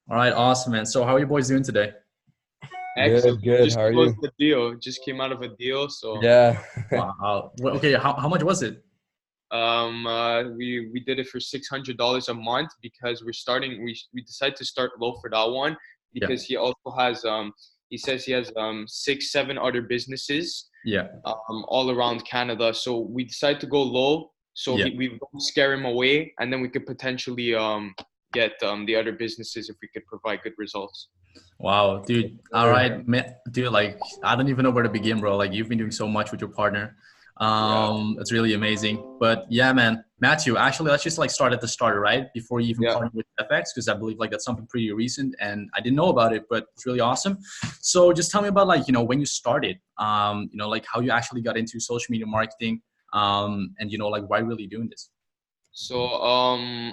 All right, awesome, man. So how are you boys doing today? Excellent. Good, good. Just How are closed you? the deal. Just came out of a deal. So Yeah. Wow. Okay, how much was it? we did it for $600 a month because we're starting. We decided to start low for that one Yeah, because he also has he says he has six seven other businesses yeah, all around Canada. So we decided to go low so yeah. we don't scare him away, and then we could potentially get the other businesses if we could provide good results. Wow, dude. All Sure. right, man. Dude, like I don't even know where to begin, bro. Like you've been doing so much with your partner. Yeah, It's really amazing. But yeah, man, Matthew. Actually, let's just like start at the starter, right? Before you even yeah. partner with FX, because I believe like that's something pretty recent, and I didn't know about it, but it's really awesome. So just tell me about like when you started. Like how you actually got into social media marketing. And like why really doing this? So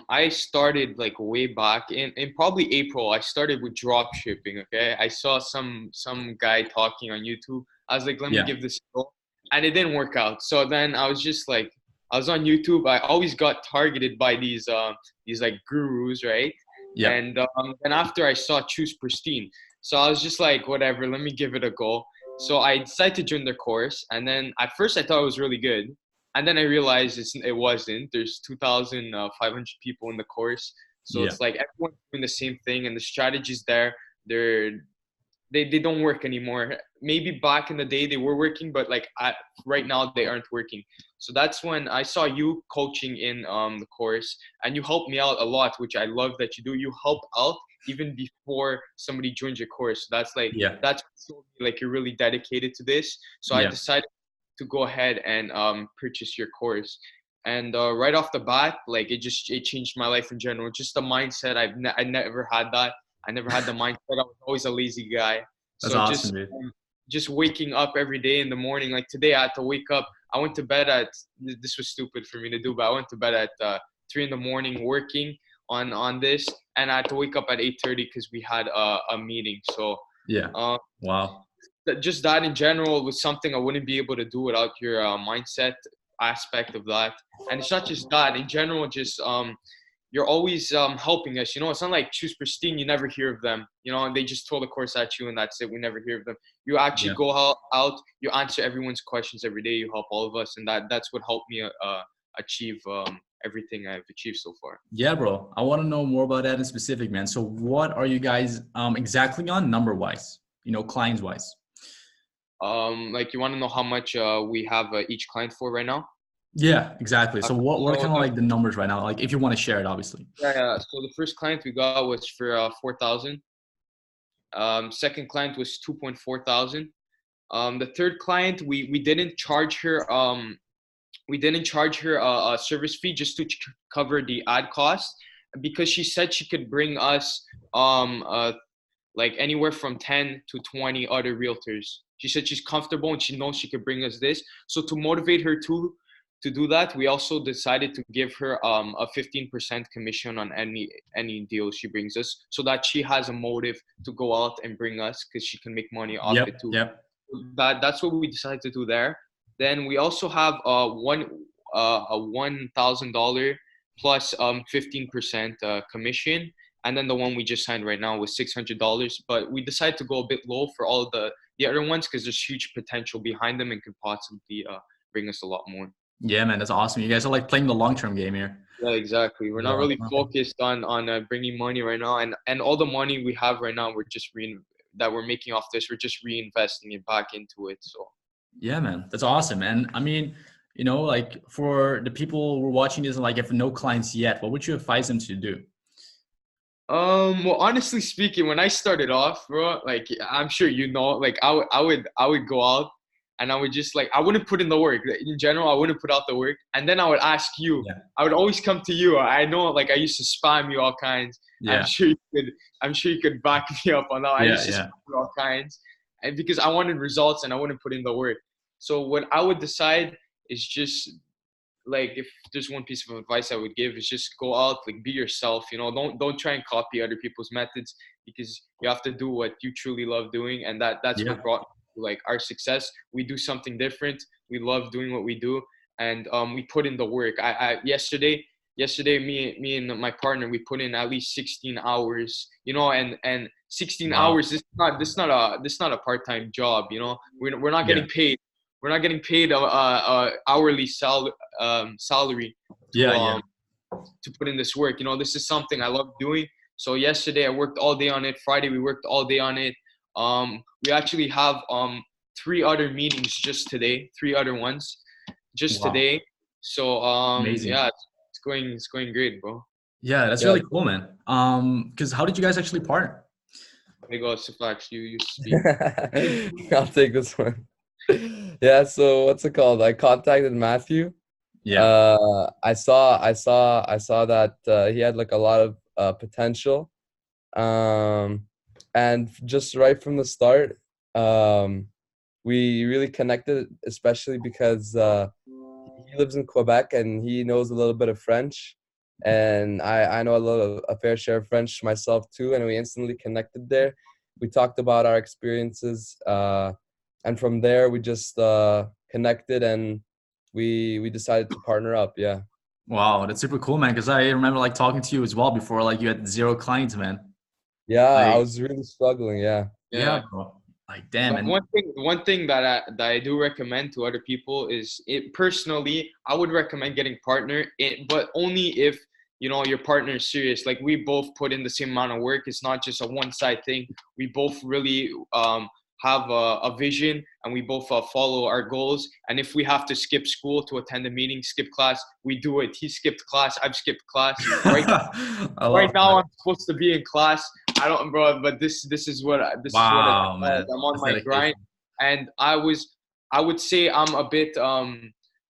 I started like way back in probably April. I started with drop shipping. Okay, I saw some guy talking on YouTube. I was like, let me Yeah, give this a go, and it didn't work out. So then I was just like, I was on YouTube. I always got targeted by these like gurus, right? yeah, And then after I saw Choose Pristine, so I was just like, whatever, let me give it a go. So I decided to join the course, and then at first I thought it was really good, and then I realized it wasn't. There's 2,500 people in the course, so yeah. it's like everyone's doing the same thing, and the strategies there, they're they don't work anymore. Maybe back in the day they were working, but right now they aren't working. So that's when I saw you coaching in the course, and you helped me out a lot, which I love that you do. You help out even before somebody joins your course. Yeah, That's what showed me like you're really dedicated to this. So I yeah. decided to go ahead and purchase your course. And right off the bat, like it changed my life in general. Just the mindset. I never had that. I never had the mindset. I was always a lazy guy. That's So awesome, dude. just waking up every day in the morning. Like today, I had to wake up. I went to bed at this was stupid for me to do, but I went to bed at 3 in the morning working on this, and I had to wake up at 8:30 because we had a meeting. So Yeah. uh, Wow. just that in general was something I wouldn't be able to do without your mindset aspect of that. And it's not just that in general, just you're always helping us. It's not like Choose Pristine, you never hear of them. And they just throw the course at you and that's it. We never hear of them. You actually Yeah. go out, you answer everyone's questions every day. You help all of us, and that's what helped me achieve everything I've achieved so far. Yeah, bro. I want to know more about that in specific, man. So what are you guys exactly on number wise, clients wise? Like you want to know how much we have each client for right now? Yeah, exactly. So what are So kind of like the numbers right now? Like if you want to share it, obviously. yeah. So the first client we got was for 4,000. Second client was 2.4 thousand. The third client we didn't charge her a service fee just to cover the ad cost because she said she could bring us like anywhere from 10 to 20 other realtors. She said she's comfortable and she knows she could bring us this. So to motivate her to do that, we also decided to give her a 15% commission on any deal she brings us, so that she has a motive to go out and bring us because she can make money off it Yep. too. Yep. That's what we decided to do there. Then we also have a $1,000 plus 15% commission, and then the one we just signed right now was $600. But we decided to go a bit low for all the other ones because there's huge potential behind them and could possibly bring us a lot more. Yeah, man. That's awesome. You guys are like playing the long term game here. Yeah, exactly. We're not Yeah. really focused on bringing money right now, and all the money we have right now, that we're making off this, we're just reinvesting it back into it. So. Yeah, man. That's awesome. And I mean, like for the people who are watching this, like if no clients yet, what would you advise them to do? Well, honestly speaking, when I started off, bro, like I'm sure like I would go out and I would just like I wouldn't put in the work. In general, I wouldn't put out the work, and then I would ask you. Yeah. I would always come to you. I know, like I used to spam you all kinds. I'm Yeah. sure you could. I'm sure you could back me up on that. I Yeah. used to spam Yeah. you all kinds, and because I wanted results and I wouldn't put in the work. So what I would decide is just like if there's one piece of advice I would give is just go out, like be yourself. Don't try and copy other people's methods because you have to do what you truly love doing, and that's Yeah. what brought like our success. We do something different. We love doing what we do, and we put in the work. I yesterday yesterday, me and my partner, we put in at least 16 hours, and 16 Wow. hours. This not a part-time job, We're not Yeah. getting paid. We're not getting paid a hourly salary to Yeah. Yeah. put in this work. This is something I love doing. So yesterday I worked all day on it. Friday we worked all day on it. We actually have three other meetings just today, three other ones just Wow. today. So Amazing. yeah, it's going great, bro. Yeah, that's Yeah. really cool, man. Because how did you guys actually partner? There you go, Sifax. You speak. I'll take this one. Yeah, so what's it called? I contacted Matthew. Yeah. I saw that he had like a lot of potential. And just right from the start, we really connected, especially because he lives in Quebec and he knows a little bit of French, and I know a fair share of French myself too, and we instantly connected there. We talked about our experiences, and from there we just connected, and we decided to partner up. Yeah. Wow, that's super cool, man. Because I remember like talking to you as well before, like you had zero clients, man. Yeah, I Like, was really struggling. Yeah. yeah, Yeah. bro. Like, damn, But and one thing that I do recommend to other people is, it personally, I would recommend getting partner, but only if your partner is serious. Like, we both put in the same amount of work. It's not just a one side thing. We both really have a vision, and we both follow our goals. And if we have to skip school to attend a meeting, skip class, we do it. He skipped class. I've skipped class. Right I right love now that. I'm supposed to be in class. I don't, bro, but this is what it's Wow, called. man. I'm on That's my grind, dedication. and I would say I'm a bit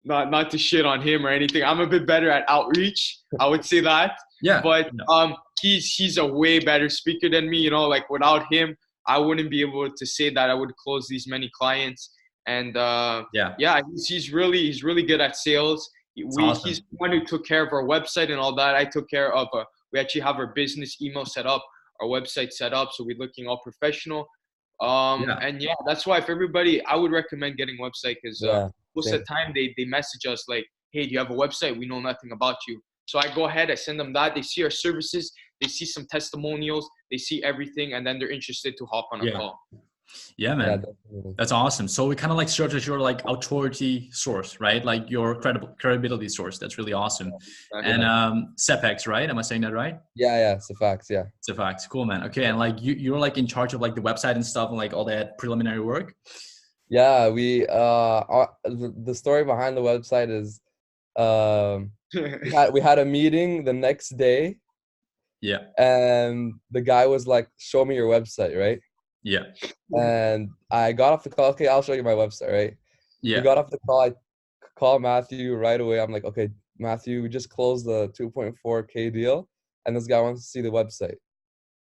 not to shit on him or anything. I'm a bit better at outreach. I would say that, Yeah. but Yeah. he's a way better speaker than me. Like, without him, I wouldn't be able to say that I would close these many clients. And Yeah. yeah, he's really good at sales. It's He's awesome. the one who took care of our website and all that. I took care of we actually have our business email set up, our website set up, so we're looking all professional. Yeah. And yeah, that's why, for everybody, I would recommend getting a website, because Yeah. most of Same. the time they message us like, hey, do you have a website? We know nothing about you. So I go ahead, I send them that. They see our services, they see some testimonials, they see everything, and then they're interested to hop on a Yeah. call. Yeah, Yeah, man. definitely. That's awesome. So we kind of like serve as your like authority source, right? Like your credibility source. That's really awesome. Exactly. And Yeah. Sepex, right? Am I saying that right? Yeah, it's a fact. Yeah. It's a fact. Cool, man. Okay, and like you're like in charge of like the website and stuff and like all that preliminary work. Yeah, the story behind the website is we had a meeting the next day, Yeah. and the guy was like, "Show me your website," right? Yeah. And I got off the call. Okay, I'll show you my website, right? We Yeah. got off the call. I call Matthew right away. I'm like, "Okay, Matthew, we just closed the 2.4K deal, and this guy wants to see the website."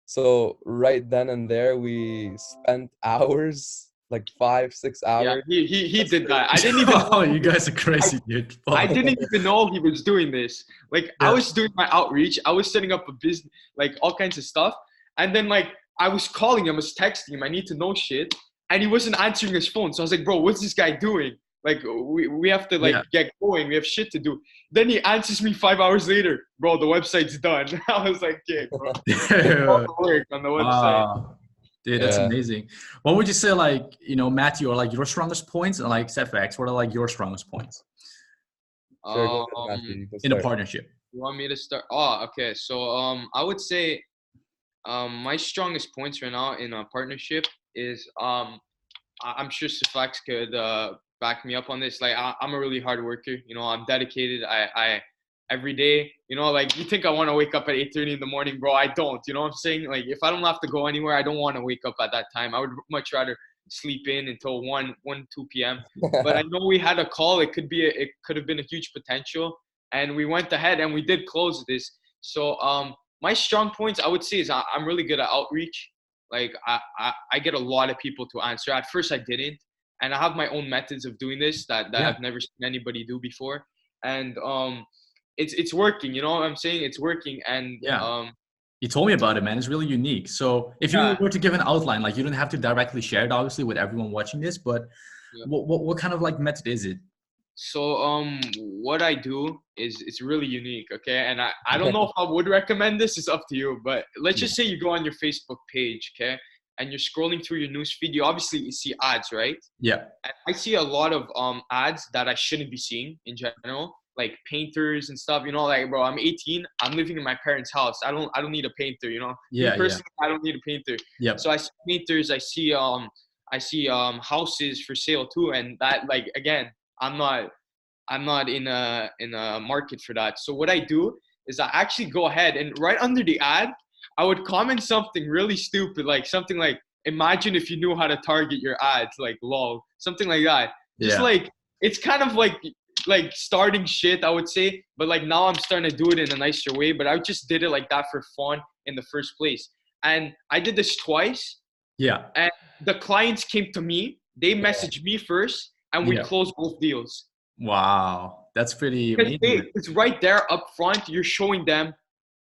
So right then and there, we spent hours, like 5-6 Yeah, hours. he Just did to- that. I didn't even Oh, know you guys are crazy, dude. I Fuck. didn't even know he was doing this. Like, I Yeah. was doing my outreach, I was setting up a business, like all kinds of stuff, and then like I was calling him, I was texting him, I need to know shit, and he wasn't answering his phone. So I was like, bro, what's this guy doing? Like, we have to like Yeah. get going. We have shit to do. Then he answers me 5 hours later, bro. The website's done. I was like, okay, bro. All the work on the website. Wow. Dude, that's Yeah. amazing. What would you say, like, Matthew, or like your strongest points and like setbacks? What are like your strongest points Sure, go ahead, Matthew. Um, You can in a start. partnership? you want me to start? Oh, okay. So I would say my strongest points right now in a partnership is I'm sure Siflex could back me up on this. Like, I'm a really hard worker. I'm dedicated. I every day. Like, you think I want to wake up at 8:30 in the morning, bro? I don't. You know what I'm saying? Like, if I don't have to go anywhere, I don't want to wake up at that time. I would much rather sleep in until 2 p.m. But I know we had a call. It could have been a huge potential, and we went ahead and we did close this. So my strong points, I would say, is I'm really good at outreach. Like, I get a lot of people to answer. At first I didn't, and I have my own methods of doing this that Yeah. I've never seen anybody do before. And it's working. You know what I'm saying? It's working. And Yeah. You told me about it, man. It's really unique. So if you yeah, were to give an outline, like you don't have to directly share it, obviously, with everyone watching this, but yeah. what kind of like method is it? So what I do is it's really unique, okay? And I don't know if I would recommend this, it's up to you, but let's Yeah. just say you go on your Facebook page, okay? And you're scrolling through your news feed, you obviously you see ads, right? Yeah. And I see a lot of ads that I shouldn't be seeing in general, like painters and stuff. You know, like bro, I'm 18, I'm living in my parents' house. I don't need a painter, you know. Me Yeah. Yeah. personally, I don't need a painter. Yep. So I see painters, I see houses for sale too, and that like again, I'm not I'm not in a market for that. So what I do is I actually go ahead and right under the ad, I would comment something really stupid, like something like, "Imagine if you knew how to target your ads," like lol, something like that. Just Yeah. like it's kind of like starting shit, I would say, but like now I'm starting to do it in a nicer way. But I just did it like that for fun in the first place, and I did this twice, Yeah. and the clients came to me. They messaged me first, and we Yeah. closed both deals. Wow. That's pretty Because amazing, man. it's right there up front. You're showing them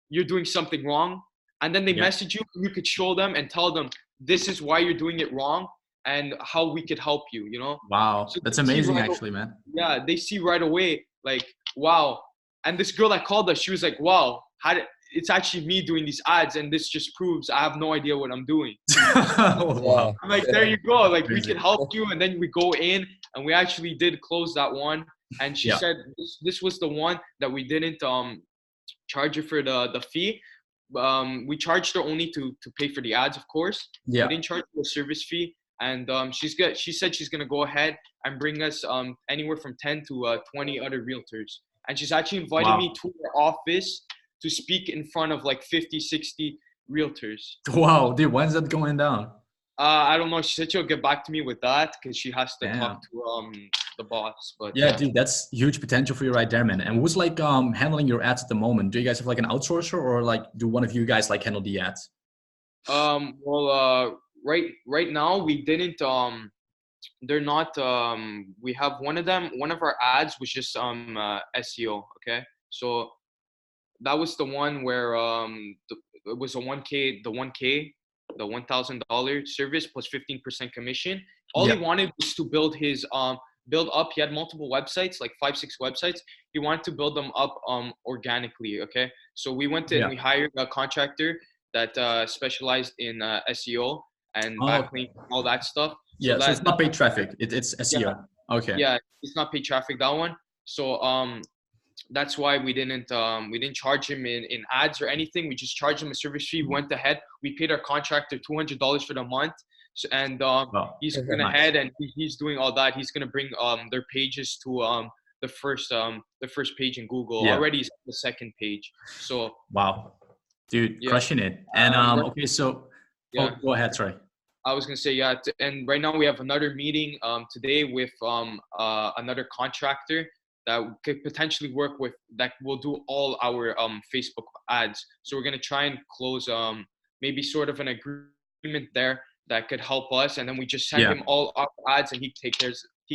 you're doing something wrong, and then they Yeah. message you. You could show them and tell them this is why you're doing it wrong and how we could help you. You know, Wow. so That's they see amazing, right, actually, man. yeah, they see right away like wow. And this girl that called us, she was like, wow, how did it's actually me doing these ads, and this just proves I have no idea what I'm doing. Wow. Yeah. I'm like, there you go. Like, we Crazy. can help you. And then we go in, and we actually did close that one. And she Yeah. said this was the one that we didn't charge her for the fee. We charged her only to pay for the ads, of course. We Yeah. didn't charge her a service fee. And she said she's gonna go ahead and bring us anywhere from 10 to 20 other realtors. And she's actually inviting me Wow. to her office to speak in front of like 50, 60 realtors. Wow, dude, when's that going down? I don't know. She said she'll get back to me with that because she has to talk Damn. to the boss. But Yeah, dude, that's huge potential for you right there, man. And who's like handling your ads at the moment? Do you guys have like an outsourcer, or like do one of you guys like handle the ads? Right now we didn't they're not we have one of our ads was just SEO. Okay, so that was the one where it was a 1K, the $1,000 service plus 15% commission. All he Yeah. wanted was to build his build up. He had multiple websites, like 5, 6 websites. He wanted to build them up organically. Okay, so we went in, Yeah. we hired a contractor that specialized in SEO and Oh, backlink, all that stuff. So yeah. So that it's not paid traffic. It's yeah, SEO. Okay. yeah, it's not paid traffic, that one. So that's why we didn't charge him in ads or anything. We just charged him a service fee. We went ahead. We paid our contractor $200 for the month. So, and Wow. he's going Nice. ahead and he's doing all that. He's going to bring their pages to the first page in Google. Yeah. Already he's on the second page. So Wow. Dude, yeah, crushing it. And right, okay, so yeah. go ahead, sorry. I was gonna say yeah, and right now we have another meeting today with another contractor that could potentially work with that will do all our Facebook ads. So we're gonna try and close maybe sort of an agreement there that could help us, and then we just send Yeah. him all our ads, and he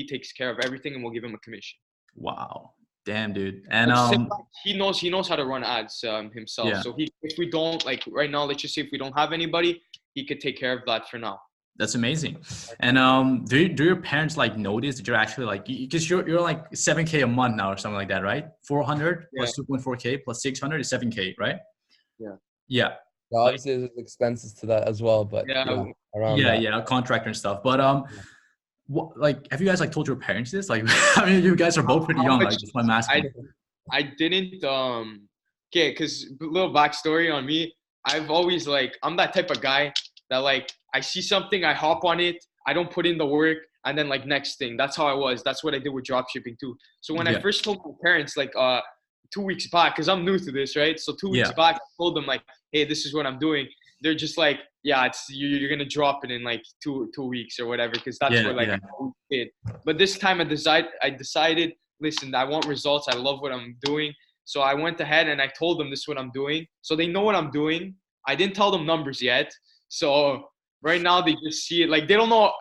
takes care of everything, and we'll give him a commission. Wow. Damn, dude. And At the same time, he knows how to run ads himself. yeah, So if we don't like right now, let's just say if we don't have anybody, he could take care of that for now. that's amazing. And do your parents like notice that you're actually like, because you're like 7K a month now or something like that, right? 400 Yeah. plus 2.4K plus 600 is 7K, right? Yeah. Yeah. Well, obviously, there's expenses to that as well, but Yeah. yeah, around Yeah, that. yeah, contractor and stuff. But what, like, have you guys like told your parents this? Like, I mean, you guys are both pretty How young. much- Like, that's why I'm asking. I didn't okay, because little backstory on me. I've always like I'm that type of guy that like I see something, I hop on it, I don't put in the work, and then like next thing. That's how I was. That's what I did with drop shipping too. So when Yeah. I first told my parents like 2 weeks back, because I'm new to this, right? So 2 weeks Yeah. back, I told them like, hey, this is what I'm doing. They're just like, yeah, it's you're gonna drop it in like two weeks or whatever, because that's Yeah, what like yeah. I always did. But this time I decided, listen, I want results. I love what I'm doing. So I went ahead and I told them this is what I'm doing. So they know what I'm doing. I didn't tell them numbers yet. So right now they just see it. Like they don't know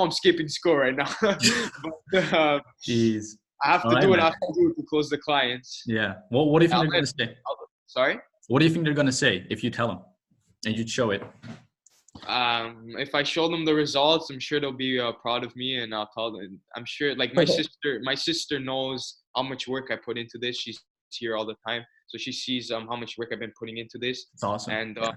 I'm skipping school right now. But Jeez. I have All to right, do what man. I have to do to close the clients. Yeah. What do you think they're I'll gonna say? Sorry? What do you think they're gonna say if you tell them and you show it? If I show them the results, I'm sure they'll be proud of me, and I'll tell them. I'm sure, like my sister knows how much work I put into this. She's here all the time, so she sees how much work I've been putting into this, It's awesome. and Yeah.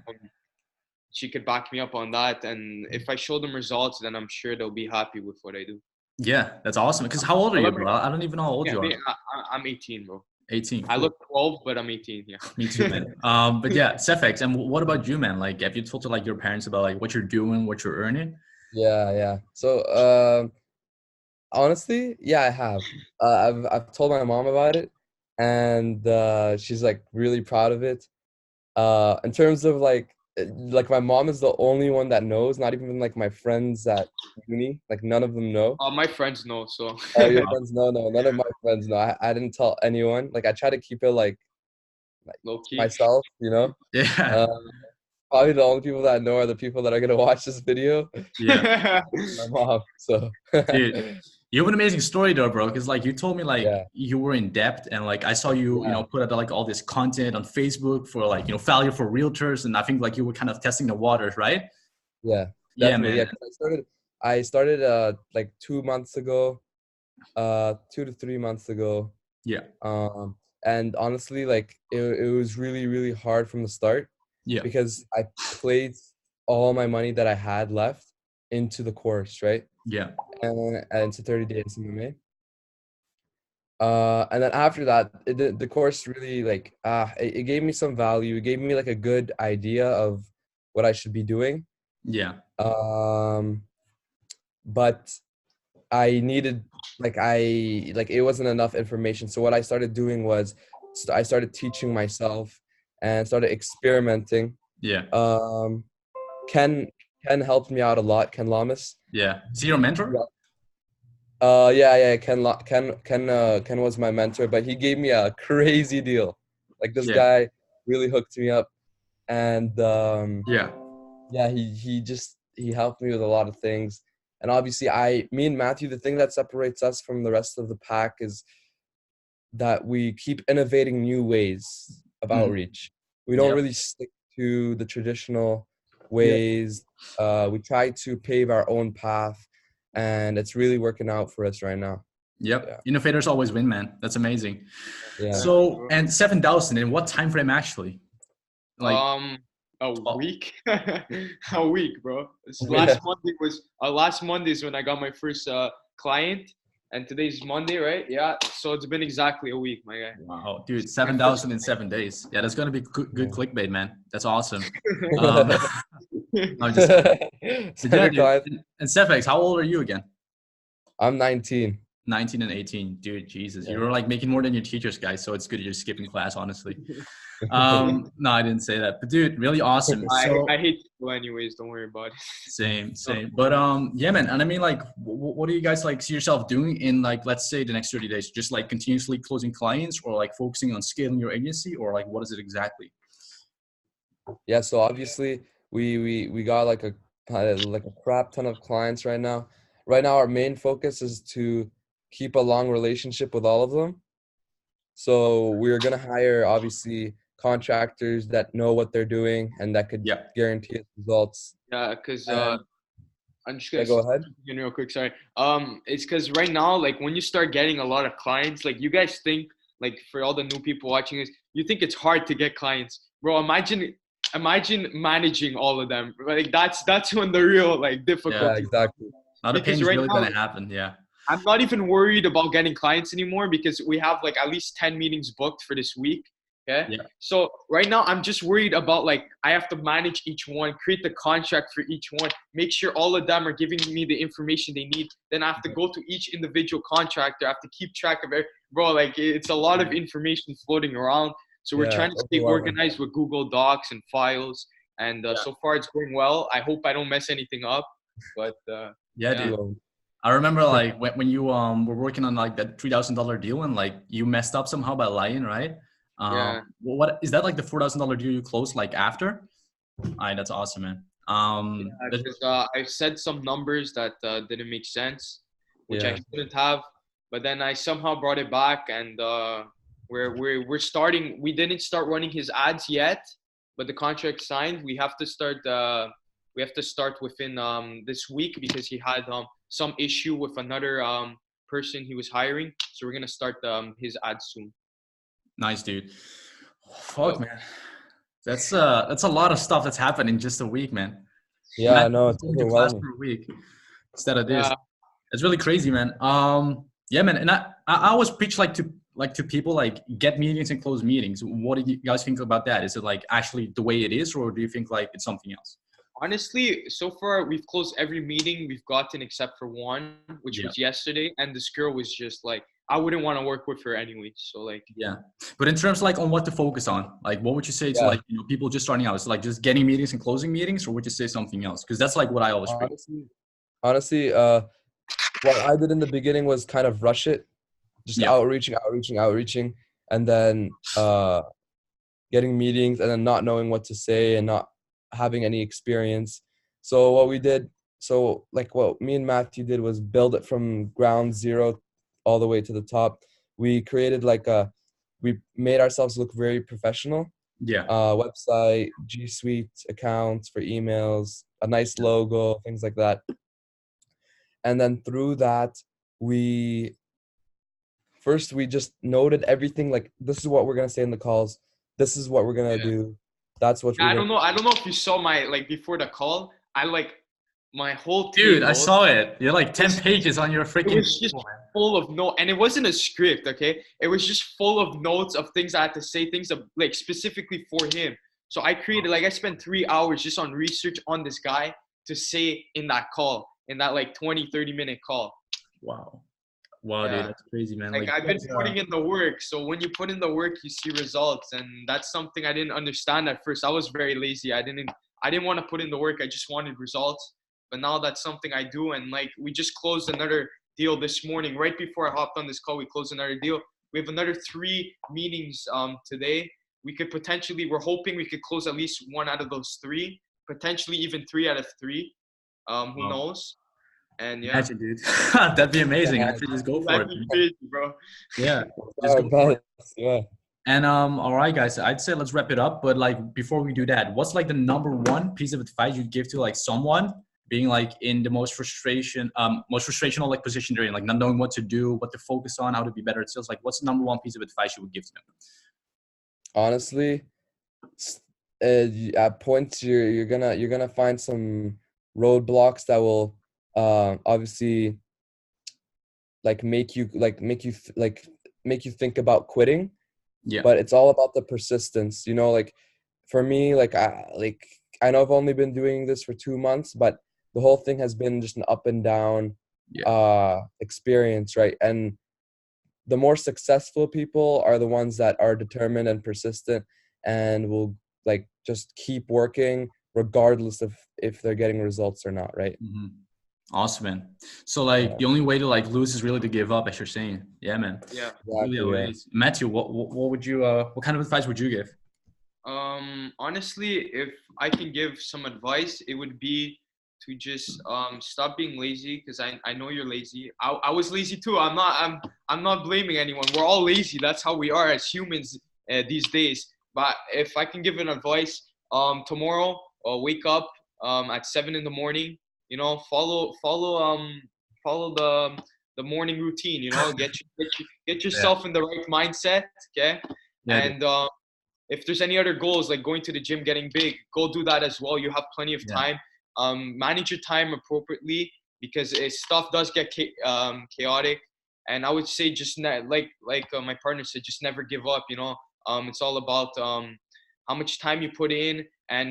she could back me up on that. And if I show them results, then I'm sure they'll be happy with what I do. Yeah, that's awesome. Because how old are But you, let me, bro? I don't even know how old yeah, you are. I'm 18, bro. 18. I Cool. look 12, but I'm 18. Yeah. Me too, man. But yeah, Sefex, and what about you, man? Like, have you told to like your parents about like what you're doing, what you're earning? Yeah. So, honestly, yeah, I have. I've told my mom about it, and she's like really proud of it. In terms of like my mom is the only one that knows. Not even like my friends at uni. Like none of them know. My friends know, so Oh, your friends? No, no, none of my friends know. I didn't tell anyone. Like I try to keep it like low to key. myself. Yeah, Uh, Probably the only people that know are the people that are gonna watch this video. yeah, My mom. So dude. You have an amazing story though, bro. Because like you told me like yeah, you were in debt, and like I saw you, yeah, put out like all this content on Facebook for like failure for realtors, and I think like you were kind of testing the waters, right? yeah, Yeah, definitely. man. Yeah, 'cause I started like 2 months ago, 2 to 3 months ago. Yeah, Um, and honestly, like it was really, really hard from the start yeah, because I placed all my money that I had left into the course, right? yeah, And it's a 30-day Smma. And then after that, the course really like it gave me some value. It gave me like a good idea of what I should be doing. yeah, Um, but I needed like it wasn't enough information. So what I started doing was I started teaching myself and started experimenting. yeah, Um, Ken Ken helped me out a lot. Ken Lamas. yeah. Is he your mentor? Yeah. Ken was my mentor, but he gave me a crazy deal. Like this Yeah, guy really hooked me up, and yeah, yeah, he helped me with a lot of things. And obviously, me and Matthew, the thing that separates us from the rest of the pack is that we keep innovating new ways of mhm, outreach. We don't yep, really stick to the traditional yeah, ways. We try to pave our own path, and it's really working out for us right now. yep. Yeah, Innovators always win, man. That's amazing. yeah. Yeah, So, bro. and 7,000 in what time frame actually? Like, Um, a oh, week, a week, bro. Yeah. Last Monday is when I got my first client, and today's Monday, right? Yeah. So it's been exactly a week, my guy. wow, dude, My first 7,000 in 7 days. Yeah, that's gonna be good clickbait, man. That's awesome. Um, Yeah. I'm just kidding. But yeah, Seven dude. clients. And Stefex, how old are you again? I'm 19. 19 and 18. Dude, Jesus, Yeah. you're like making more than your teachers, guys. So it's good you're skipping class, honestly. No, I didn't say that. But dude, really awesome. I So hate school anyways. Don't worry about it. same, So, same. But yeah, man. And I mean, like, what do you guys like see yourself doing in like, let's say the next 30 days? Just like continuously closing clients, or like focusing on scaling your agency, or like what is it exactly? Yeah, so obviously we got like a crap ton of clients right now. Right now our main focus is to keep a long relationship with all of them. So we're gonna hire obviously contractors that know what they're doing and that could Yeah, guarantee us results. yeah, because And I'm just yeah, gonna go ahead. jump in real quick. Sorry. It's because right now, like when you start getting a lot of clients, like you guys think, like for all the new people watching this, you think it's hard to get clients, bro. Imagine managing all of them. Like that's when the real like yeah. Yeah, difficulty. exactly. Now the pain Because is right really now, gonna happen. Yeah, I'm not even worried about getting clients anymore because we have like at least 10 meetings booked for this week. Okay. yeah, So right now I'm just worried about like I have to manage each one, create the contract for each one, make sure all of them are giving me the information they need. Then I have to go to each individual contractor. I have to keep track of it. Bro, like it's a lot of information floating around. So we're Yeah, trying it's to stay overwhelming. organized with Google Docs and files. And yeah, so far it's going well. I hope I don't mess anything up. But yeah, yeah. You dude. will. I remember like when you were working on like that $3,000 deal, and like you messed up somehow by lying, right? Yeah. What is that like the $4,000 deal you closed like after? All right, that's awesome, man. That, Because I said some numbers that didn't make sense, which I Yeah. shouldn't have. But then I somehow brought it back, and we're starting. We didn't start running his ads yet, but the contract signed. We we have to start within this week because he had some issue with another person he was hiring. So we're gonna start his ad soon. Nice, dude. Fuck, Yep. man. That's a lot of stuff that's happened in just a week, man. Yeah, Imagine no, it's going to class overwhelming. for a week instead of this. Yeah. It's really crazy, man. Yeah, man. And I always preach to people like get meetings and close meetings. What do you guys think about that? Is it like actually the way it is, or do you think like it's something else? Honestly, so far we've closed every meeting we've gotten except for one, which Yeah. was yesterday, and this girl was just like, I wouldn't want to work with her anyway. So like, Yeah. But in terms like on what to focus on, like what would you say to Yeah, like people just starting out? Is it like just getting meetings and closing meetings, or would you say something else? Because that's like what I always preach. honestly, what I did in the beginning was kind of rush it, just Yeah. outreaching, and then getting meetings, and then not knowing what to say and not having any experience. So what we did, so like what me and Matthew did was build it from ground zero all the way to the top. We created we made ourselves look very professional. Yeah. Website, G Suite accounts for emails, a nice logo, things like that. And then through that, we we just noted everything. Like, this is what we're gonna say in the calls. This is what we're gonna yeah. do. That's what we're I gonna. don't know. I don't know if you saw my like before the call. I like my whole Dude, I table. saw it. You're like 10 was pages on your it freaking was just table, man. full of notes, and it wasn't a script. Okay, it was just full of notes of things I had to say, things of, like specifically for him. So I created I spent 3 hours just on research on this guy to say in that call, in that like 20-30 minute call. Wow. Wow, dude, Yeah. that's crazy, man. Like Like, I've you been guys, putting in the work. So when you put in the work, you see results, and that's something I didn't understand at first. I was very lazy. I didn't want to put in the work. I just wanted results. But now that's something I do. And like we just closed another deal this morning. Right before I hopped on this call, we closed another deal. We have another 3 meetings today. We're hoping we could close at least 1 out of those 3, potentially even 3 out of 3. Who wow. knows? And yeah, Imagine, dude. That'd be amazing. Yeah, Actually, just go for that'd it, be man. crazy, bro. Yeah, just our go for it. best. Yeah. And all right, guys, I'd say let's wrap it up. But like before we do that, what's like the number one piece of advice you'd give to like someone being like in the most frustrational like position they're in, like not knowing what to do, what to focus on, how to be better at sales? Like, what's the number one piece of advice you would give to them? Honestly, at points you're gonna find some roadblocks that will obviously make you think about quitting. Yeah, But it's all about the persistence. Like for me, I know I've only been doing this for 2 months, but the whole thing has been just an up and down yeah, experience, right? And the more successful people are the ones that are determined and persistent and will like just keep working regardless of if they're getting results or not, right? hmm. Awesome, man. So like Yeah, the only way to like lose is really to give up, as you're saying. Yeah, man. Yeah. Really exactly. how it Yeah. is. Matthew, what would you what kind of advice would you give? Honestly, if I can give some advice, it would be to just stop being lazy, because I know you're lazy. I was lazy too. I'm not blaming anyone. We're all lazy. That's how we are as humans these days. But if I can give an advice, tomorrow wake up at 7 in the morning. Follow the morning routine. Get Yeah, yourself in the right mindset. Okay, yeah, dude. and if there's any other goals like going to the gym, getting big, go do that as well. You have plenty of Yeah, time. Manage your time appropriately, because stuff does get chaotic. And I would say just my partner said, just never give up. It's all about how much time you put in, and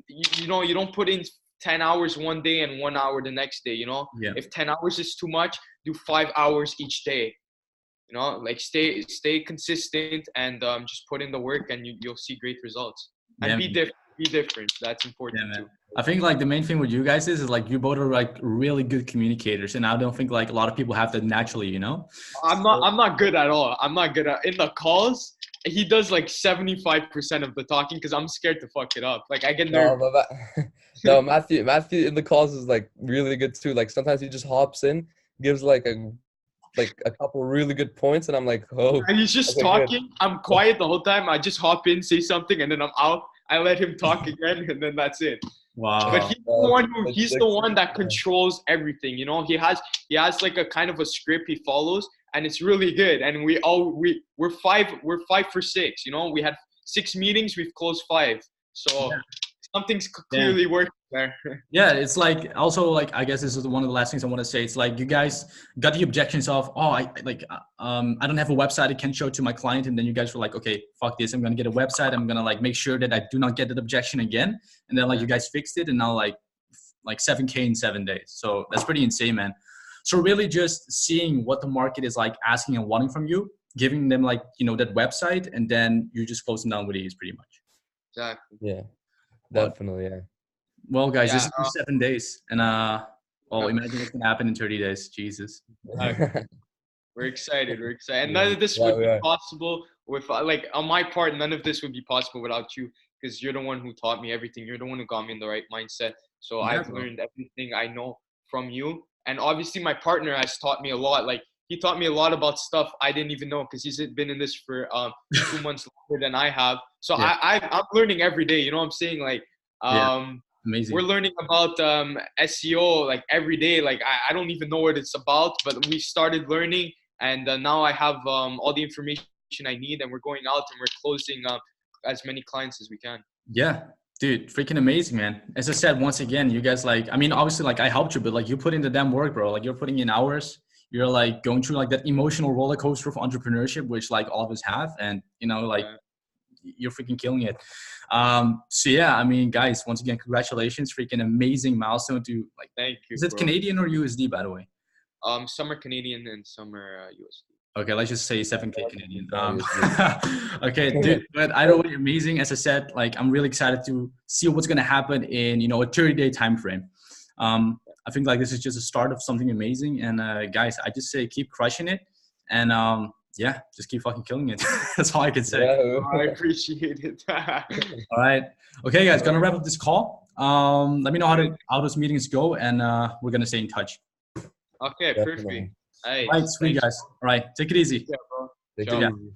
you don't put in 10 hours one day and 1 hour the next day. yeah. If 10 hours is too much, do 5 hours each day. Like stay consistent, and just put in the work, and you'll see great results. And Yeah, man. be different. That's Yeah, important man. too. I think like the main thing with you guys is like you both are like really good communicators, and I don't think like a lot of people have that naturally, you know. So I'm not good at all. I'm not good at in the calls. He does like 75% of the talking, because I'm scared to fuck it up. Like I get No, nervous. no, Matthew in the calls is like really good too. Like sometimes he just hops in, gives like a couple really good points, and I'm like, oh, And he's just okay, good. talking. I'm quiet the whole time. I just hop in, say something, and then I'm out. I let him talk again, and then that's it. But Wow. he's the one who It's he's the one that controls everything. You know, he has like a kind of a script he follows, and it's really good. And we're 5 for 6. You know, we had 6 meetings, we've closed 5. So Yeah. something's Yeah. clearly working there. Yeah, it's like also like I guess this is one of the last things I want to say. It's like you guys got the objections of I don't have a website I can show to my client, and then you guys were like, okay, fuck this, I'm gonna get a website. I'm gonna like make sure that I do not get that objection again. And then like you guys fixed it, and now like 7K in 7 days. So that's pretty insane, man. So really just seeing what the market is like asking and wanting from you, giving them like that website, and then you just close them down with ease, pretty much. Exactly. Yeah, But definitely. Yeah. well, guys, this Yeah. is for 7 days, and imagine what's gonna happen in 30 days. Jesus. We're excited. We're excited. And Yeah. none of this Yeah, would we be are. possible with like on my part. None of this would be possible without you, because you're the one who taught me everything. You're the one who got me in the right mindset. So Yeah, I've bro. learned everything I know from you. And obviously, my partner has taught me a lot. Like he taught me a lot about stuff I didn't even know, because he's been in this for 2 months longer than I have. So Yeah. I'm learning every day. You know what I'm saying? Like Yeah. we're Amazing. learning about SEO like every day. Like I don't even know what it's about, but we started learning, and now I have all the information I need, and we're going out and we're closing as many clients as we can. Yeah, dude, freaking amazing, man. As I said, once again, you guys like, I mean, obviously, like I helped you, but like you put in the damn work, bro. Like you're putting in hours. You're like going through like that emotional roller coaster of entrepreneurship, which like all of us have, and like Yeah. you're freaking killing it. So yeah, I mean, guys, once again, congratulations, freaking amazing milestone to like. Thank you, Is it bro. Canadian or USD, by the way? Some are Canadian and some are USD. Okay, let's just say 7K Canadian. Obviously. Okay, dude, but either way, amazing. As I said, like I'm really excited to see what's gonna happen in a 30-day time frame. I think like this is just a start of something amazing. And guys, I just say keep crushing it, and yeah, just keep fucking killing it. That's all I can say. Yeah. I appreciate it. All right, okay, guys, gonna wrap up this call. Let me know how those meetings go, and we're gonna stay in touch. Okay, Definitely. perfect. Hey, All right, sweet thanks. guys. All right, take it easy. Yeah, bro. Take Ciao. it Yeah. easy.